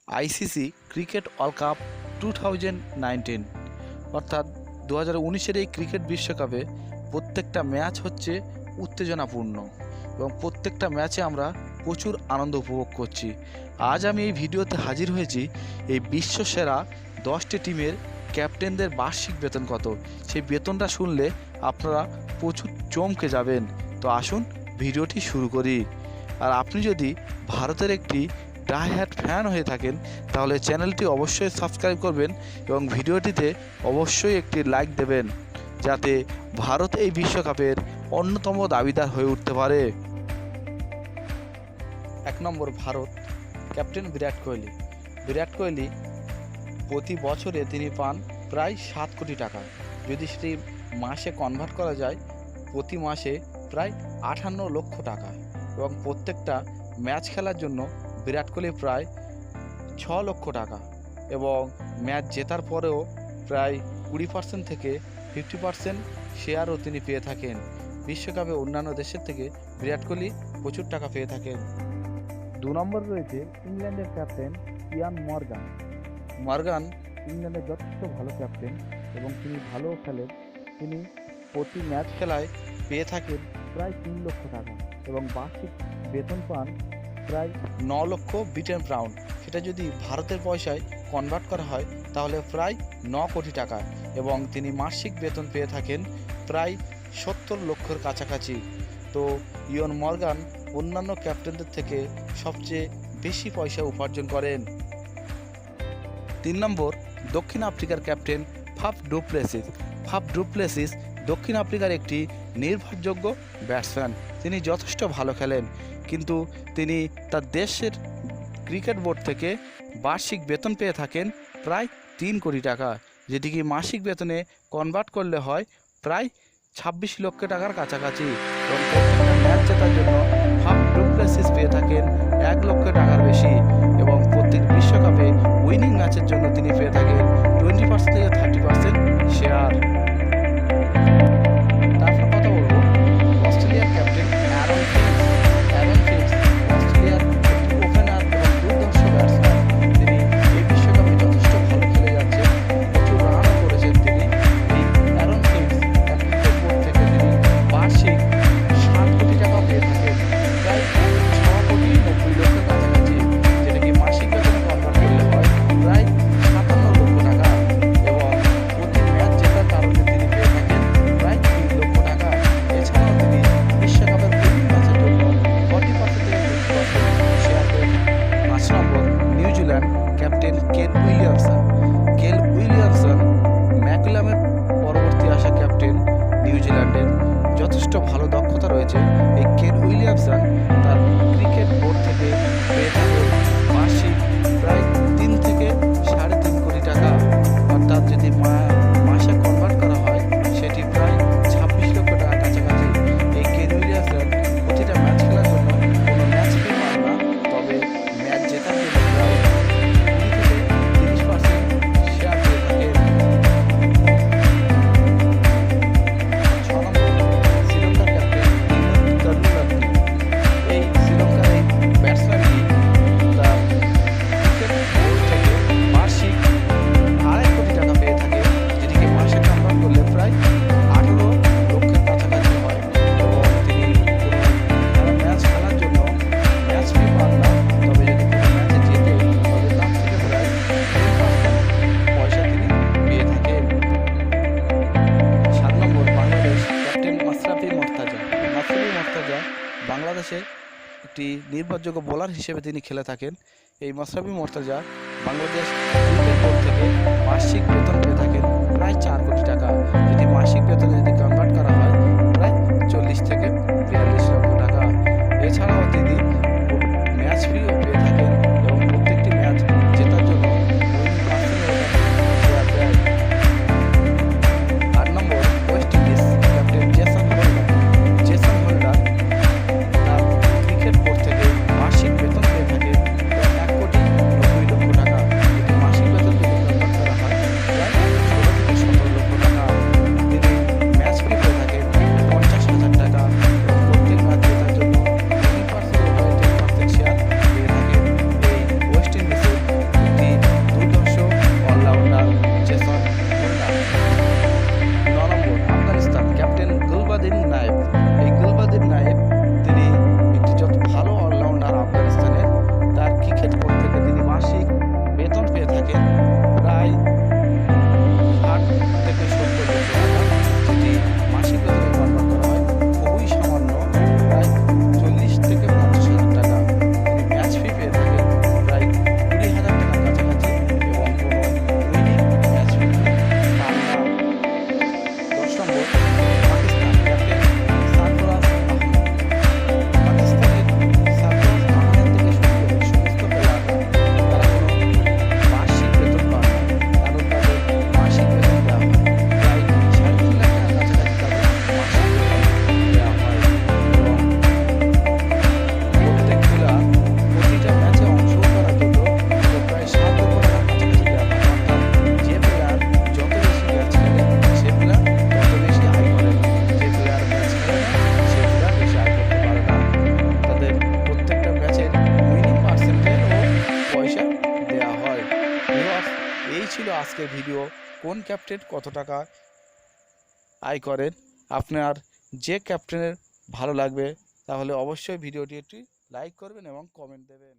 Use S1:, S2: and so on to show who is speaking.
S1: ICC cricket world cup 2019 অর্থাৎ 2019-এর এই cricket বিশ্বকাপে প্রত্যেকটা ম্যাচ হচ্ছে উত্তেজনাপূর্ণ এবং প্রত্যেকটা ম্যাচে আমরা প্রচুর আনন্দ উপভোগ করছি। আজ আমি এই ভিডিওতে হাজির হয়েছি এই বিশ্বসেরা 10টি টিমের ক্যাপ্টেনদের বার্ষিক বেতন কত। সেই বেতনটা শুনলে আপনারা প্রচুর চমকে যাবেন। তো আসুন ভিডিওটি শুরু করি। আর আপনি যদি ভারতের একটি ডাই-হার্ড ফ্যান হয়ে থাকেন তাহলে চ্যানেলটি অবশ্যই সাবস্ক্রাইব করবেন এবং ভিডিওটিতে অবশ্যই একটি লাইক দেবেন, যাতে ভারত এই বিশ্বকাপের অন্যতম দাবিদার হয়ে উঠতে পারে। 1 নম্বর ভারত, ক্যাপ্টেন বিরাট কোহলি। বিরাট কোহলি প্রতি বছরে তিনি পান প্রায় 7 কোটি টাকা। যদি সেটি মাসে কনভার্ট করা যায়, প্রতি মাসে প্রায় 58 লক্ষ টাকা। এবং প্রত্যেকটা ম্যাচ খেলার জন্য বিরাট কোহলি প্রায় 6 লক্ষ টাকা এবং ম্যাচ জেতার পরেও প্রায় 20% থেকে 50% শেয়ারও তিনি পেয়ে থাকেন। বিশ্বকাপে অন্যান্য দেশের থেকে বিরাট কোহলি প্রচুর টাকা পেয়ে থাকেন।
S2: 2 নম্বরে রয়েছে ইংল্যান্ডের ক্যাপ্টেন ইয়ান মর্গান।
S1: মর্গান
S2: ইংল্যান্ডের যথেষ্ট ভালো ক্যাপ্টেন এবং তিনি ভালো খেলেন। তিনি প্রতি ম্যাচ
S1: খেলায় পেয়ে থাকেন
S2: প্রায় 3 লক্ষ টাকা এবং বার্ষিক বেতন পান প্রায়
S1: 9 লক্ষ ব্রিটেন পাউন্ড। সেটা যদি ভারতের পয়সায় কনভার্ট করা হয় তাহলে প্রায় 9 কোটি টাকা এবং তিনি মাসিক বেতন পেয়ে থাকেন প্রায় 70 লক্ষের কাছাকাছি। তো ইয়ন মর্গান অন্যান্য ক্যাপ্টেনদের থেকে সবচেয়ে বেশি পয়সা উপার্জন করেন। 3 নম্বর দক্ষিণ আফ্রিকার captain Faf du Plessis. Faf du Plessis দক্ষিণ আফ্রিকার একটি নির্ভরযোগ্য ব্যাটসম্যান। তিনি যথেষ্ট ভালো খেলেন, কিন্তু তিনি তার দেশের ক্রিকেট বোর্ড থেকে বার্ষিক বেতন পেয়ে থাকেন প্রায় 3 কোটি টাকা, যেটিকে মাসিক বেতনে কনভার্ট করলে হয় প্রায় 26 লক্ষ টাকার কাছাকাছি। এবং প্রত্যেকটা ম্যাচ জেতার জন্য ফাফ ডু প্লেসিস পেয়ে থাকেন 1 লক্ষ টাকার বেশি এবং প্রত্যেক বিশ্বকাপে উইনিং ম্যাচের জন্য তিনি পেয়ে থাকেন 20% থেকে 30% শেয়ার। তারপর কথা বলবো অস্ট্রেলিয়ার captain Aaron Finch. Aaron Finch অস্ট্রেলিয়ার একটি ওপেনার এবং দুর্ধর্ষ ব্যাটসম্যান। তিনি এই বিশ্বকাপে যথেষ্ট ভালো খেলে যাচ্ছেন, প্রচুর রানও করেছেন তিনি। এই অ্যারন ফিঞ্চ তার ক্রিকেট বোর্ড থেকে তিনি বার্ষিক 7 কোটি টাকা পেয়ে থাকেন, প্রায় 6 কোটি 90 লক্ষের কাছাকাছি, যেটাকে মাসিক বেতনে কনভার্ট করলে হয় প্রায় 57 লক্ষ টাকা এবং প্রতি ম্যাচ জেতার কারণে তিনি পেয়ে থাকেন প্রায় 3 লক্ষ টাকা। এছাড়াও তিনি বিশ্বকাপের উইনিং ম্যাচের জন্য 40% থেকে 50% শেয়ার পেয়ে থাকেন। 5 নম্বর New Zealand captain Kane Williamson. Kane Williamson ম্যাকুলামের পরবর্তী আসা ক্যাপ্টেন। নিউজিল্যান্ডের যথেষ্ট ভালো দক্ষতা রয়েছে। এই কেন উইলিয়ামসন তার ক্রিকেট বোর্ড থেকে পেয়ে থাকেন বার্ষিক প্রায় 3 থেকে 3.5 কোটি টাকা, অর্থাৎ যদি মাসে কনভার্ট করা হয় সেটি প্রায় 26 লক্ষ টাকার কাছাকাছি। এই কেন উইলিয়ামসন প্রতিটা ম্যাচ খেলার জন্য কোনো ম্যাচ ফি পান না, তবে ম্যাচ জেতার জন্য প্রায় 20 থেকে 30% শেয়ার পেয়ে থাকেন। 6 নম্বর শ্রীলঙ্কার ক্যাপ্টেন দিনেশ কারুনারত্নে। এই শ্রীলঙ্কার এই ব্যাটসম্যানটি তার ক্রিকেট বোর্ড থেকে বার্ষিক 2.5 কোটি টাকা পেয়ে থাকে, যেটিকে মাসে কনভার্ট করলে প্রায় 18 লক্ষের কাছাকাছি হয় এবং তিনি কোনো ম্যাচ খেলার জন্য ম্যাচ ফি পান না, তবে যদি কোনো ম্যাচে জেতে তবে তার থেকে প্রায় 10% পয়সা তিনি পেয়ে থাকেন। 7 নম্বর বাংলাদেশ ক্যাপ্টেন মাশরাফি মর্তাজা। মাশরাফি মর্তাজা বাংলাদেশে একটি নির্ভরযোগ্য বোলার হিসেবে তিনি খেলে থাকেন। এই মাশরাফি মর্তাজা বাংলাদেশ ক্রিকেট বোর্ড থেকে বার্ষিক বেতন পেয়ে থাকেন প্রায় 4 কোটি টাকা, যেটি মাসিক বেতনে যদি কনভার্ট করা হয় প্রায় 40 থেকে 42 লক্ষ টাকা। এছাড়াও তিনি ম্যাচ ফিও পেয়ে থাকেন এবং প্রত্যেকটি ম্যাচ জেতার জন্য 20% শেয়ার দেয়। 8 নম্বর West Indies captain Jason Holder. Jason Holder তার ক্রিকেট বোর্ড থেকে বার্ষিক বেতন পেয়ে থাকে 1 কোটি 90 লক্ষ টাকা, এটি মাসিক বেতন যদি কনভার্ট করা হয় প্রায় 16 থেকে 17 লক্ষ টাকা। তিনি ম্যাচ ফি পেয়ে থাকেন 50,000 টাকা এবং প্রত্যেক ম্যাচ জেতার জন্য 20% শেয়ার পেয়ে আজকের ভিডিও কোন ক্যাপ্টেন কত টাকা আয় করেন। আপনার যে ক্যাপ্টেনের ভালো লাগবে তাহলে অবশ্যই ভিডিওটি একটি লাইক করবেন এবং কমেন্ট দেবেন।